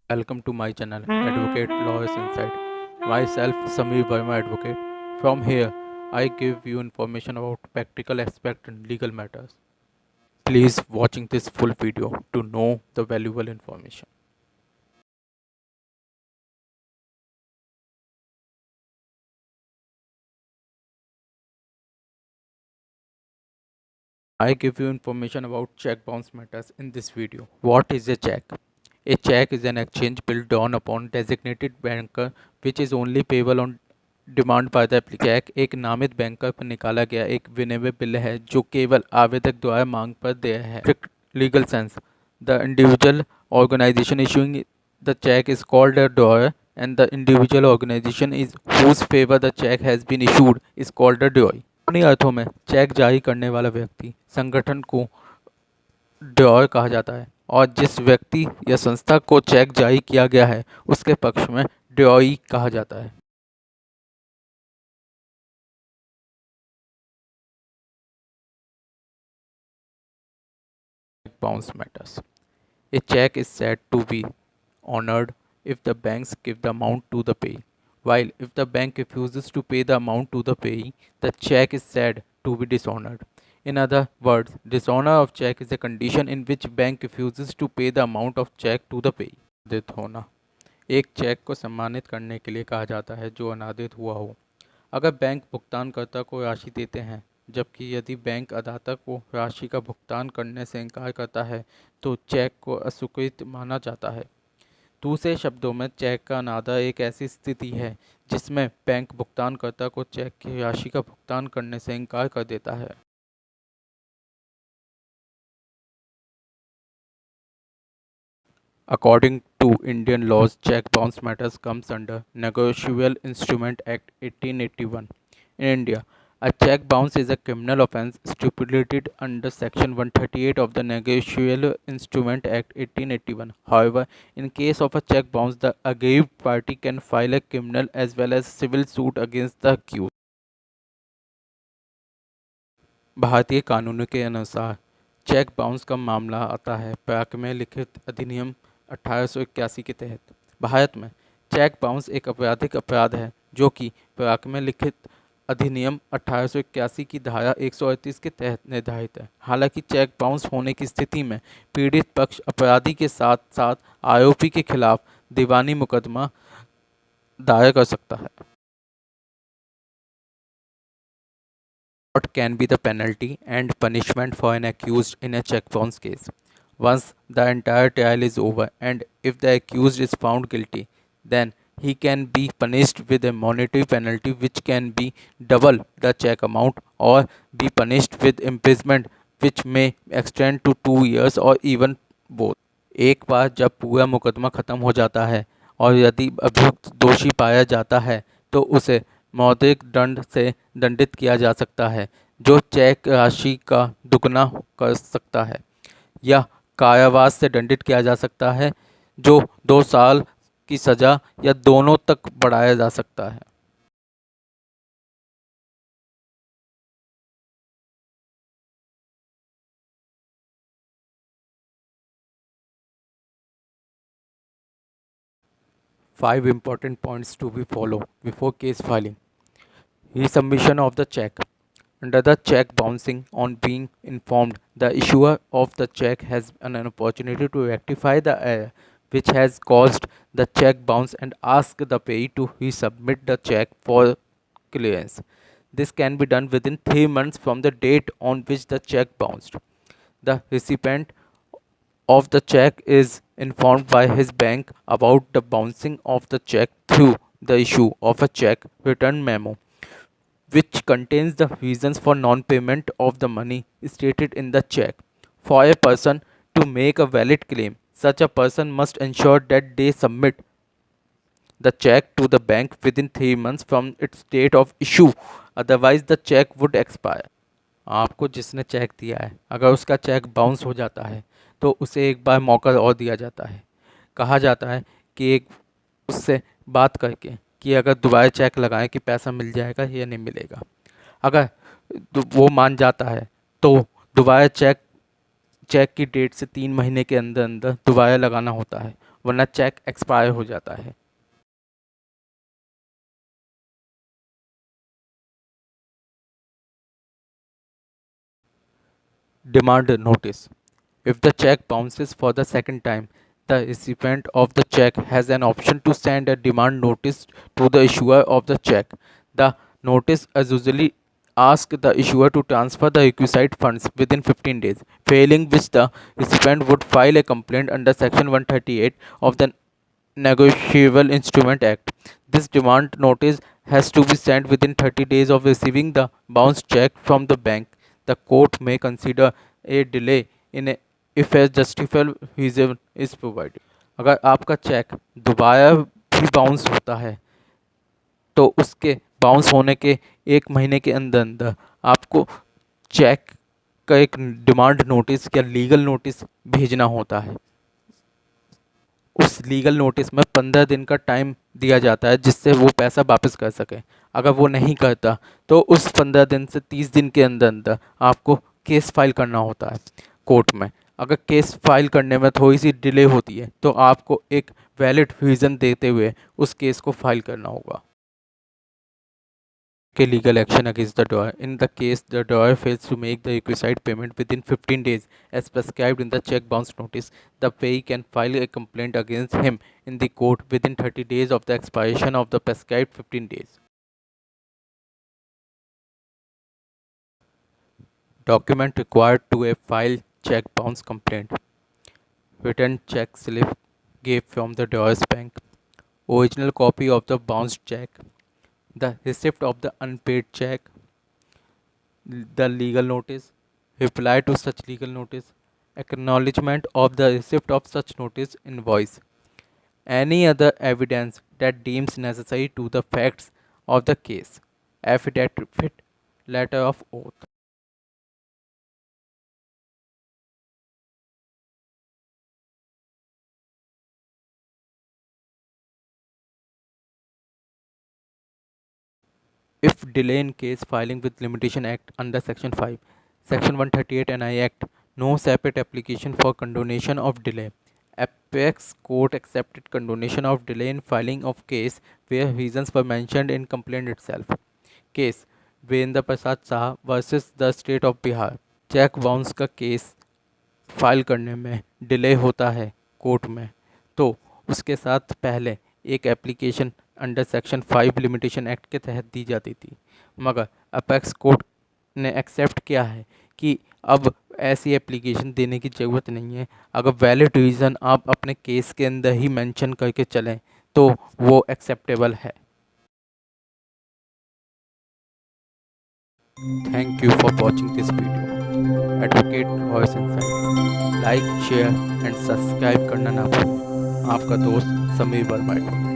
Welcome to my channel, Advocate Lawyers Insight. Myself, Samir Verma Advocate. From here, I give you information about practical aspect and legal matters. Please watching this full video to know the valuable information. I give you information about check bounce matters in this video. What is a check? A check is an exchange bill drawn upon designated banker which is only payable on demand by the cheque एक नामित banker पर निकाला गया एक विनिमय bill है जो केवल आवेदक द्वारा मांग पर देय है legal sense the individual organisation issuing the cheque is called a drawer and the individual organisation is whose favour the cheque has been issued is called a drawee. अन्य अर्थों में चेक जारी करने वाला व्यक्ति संगठन को ड्रॉयर कहा जाता है और जिस व्यक्ति या संस्था को चेक जारी किया गया है उसके पक्ष में ड्रॉई कहा जाता है। Bounce matters. A check is said to be honored if the banks give the amount to the payee, while if the bank refuses to pay the amount to the payee, the check is said to be dishonored. In other words, dishonor of check is a condition in which bank refuses to pay the amount of check to the payee. अनादित होना एक check को सम्मानित करने के लिए कहा जाता है जो अनादित हुआ हो। अगर बैंक भुगतानकर्ता को राशि देते हैं जबकि यदि बैंक अदाता को राशि का भुगतान करने से इनकार करता है तो चेक को अस्वीकृत माना जाता है। दूसरे शब्दों में चेक का अनादर एक ऐसी स्थिति है जिसमें बैंक भुगतानकर्ता को चेक की राशि का भुगतान करने से इनकार कर देता है। According to Indian laws, check bounce matters comes under Negotiable Instrument Act 1881. In India, a check bounce is a criminal offence stipulated under Section 138 of the Negotiable Instrument Act 1881. However, in case of a check bounce, the aggrieved party can file a criminal as well as civil suit against the accused. भारतीय कानूनों के अनुसार cheque bounce का मामला आता है प्राक में लिखित अधिनियम 1881 के तहत। भारत में चेक बाउंस एक आपराधिक अपराध है जो कि प्राक में लिखित अधिनियम 1881 की धारा 138 के तहत निर्धारित है। हालांकि चेक बाउंस होने की स्थिति में पीड़ित पक्ष अपराधी के साथ साथ आरोपी के खिलाफ दीवानी मुकदमा दायर कर सकता है। What can be the penalty and punishment for an accused in a check bounce case? Once the entire trial is over and if the accused is found guilty, then he can be punished with a monetary penalty which can be double the check amount or be punished with imprisonment which may extend to 2 years or even both. एक बार जब पूरा मुकदमा ख़त्म हो जाता है और यदि अभियुक्त दोषी पाया जाता है तो उसे मौद्रिक दंड से दंडित किया जा सकता है जो चेक राशि का दुगना कर सकता है या कारावास से दंडित किया जा सकता है जो 2 साल की सज़ा या दोनों तक बढ़ाया जा सकता है। Five important points to be followed before case filing. Resubmission of the check. Under the check bouncing, on being informed, the issuer of the check has an opportunity to rectify the error which has caused the check bounce and ask the payee to resubmit the check for clearance. This can be done within 3 months from the date on which the check bounced. The recipient of the check is informed by his bank about the bouncing of the check through the issue of a check return memo which contains the reasons for non-payment of the money stated in the check. For a person to make a valid claim, such a person must ensure that they submit the check to the bank within 3 months from its date of issue, otherwise the check would expire. आपको जिसने check दिया है अगर उसका cheque bounce हो जाता है तो उसे एक बार मौका और दिया जाता है। कहा जाता है कि एक उससे बात करके कि अगर दोबारा चेक लगाएं कि पैसा मिल जाएगा या नहीं मिलेगा। अगर वो मान जाता है तो दोबारा चेक की डेट से 3 महीने के अंदर अंदर दोबारा लगाना होता है वरना चेक एक्सपायर हो जाता है। Demand notice. If the check bounces for the second time, the recipient of the check has an option to send a demand notice to the issuer of the check. The notice is usually asks the issuer to transfer the requisite funds within 15 days, failing which the recipient would file a complaint under Section 138 of the Negotiable Instrument Act. This demand notice has to be sent within 30 days of receiving the bounced check from the bank. The court may consider a delay in a, if a justifiable reason is provided. अगर आपका check दोबारा भी bounce होता है तो उसके bounce होने के एक महीने के अंदर अंदर आपको चेक का एक डिमांड नोटिस या लीगल नोटिस भेजना होता है। उस लीगल नोटिस में 15 दिन का टाइम दिया जाता है जिससे वो पैसा वापस कर सके। अगर वो नहीं करता तो उस 15 दिन से 30 दिन के अंदर अंदर आपको केस फाइल करना होता है कोर्ट में। अगर केस फाइल करने में थोड़ी सी डिले होती है तो आपको एक वैलिड रीज़न देते हुए उस केस को फाइल करना होगा। Legal action against the drawer. In the case the drawer fails to make the requisite payment within 15 days as prescribed in the check bounce notice, the payee can file a complaint against him in the court within 30 days of the expiration of the prescribed 15 days. Document required to a file check bounce complaint. Written check slip gave from the drawer's bank. Original copy of the bounced check. The receipt of the unpaid check, the legal notice, reply to such legal notice, acknowledgement of the receipt of such notice, invoice, any other evidence that deems necessary to the facts of the case, affidavit, letter of oath. If delay in case filing with Limitation Act under Section 5, Section 138 NI Act, no separate application for condonation of delay. Apex Court accepted condonation of delay in filing of case where reasons were mentioned in complaint itself. Case Virendra Prasad Saha versus the State of Bihar. Cheque bounce का case file करने में delay होता है court में तो उसके साथ पहले एक application under section 5 limitation act के तहत दी जाती थी, मगर अपेक्स कोर्ट ने एक्सेप्ट किया है कि अब ऐसी एप्लीकेशन देने की ज़रूरत नहीं है। अगर वैलिड रीज़न आप अपने केस के अंदर ही मेंशन करके चलें तो वो एक्सेप्टेबल है। Thank you for watching this video. Advocate voice insight. Like share and subscribe करना ना भूलें। आपका दोस्त समीर वर्मा।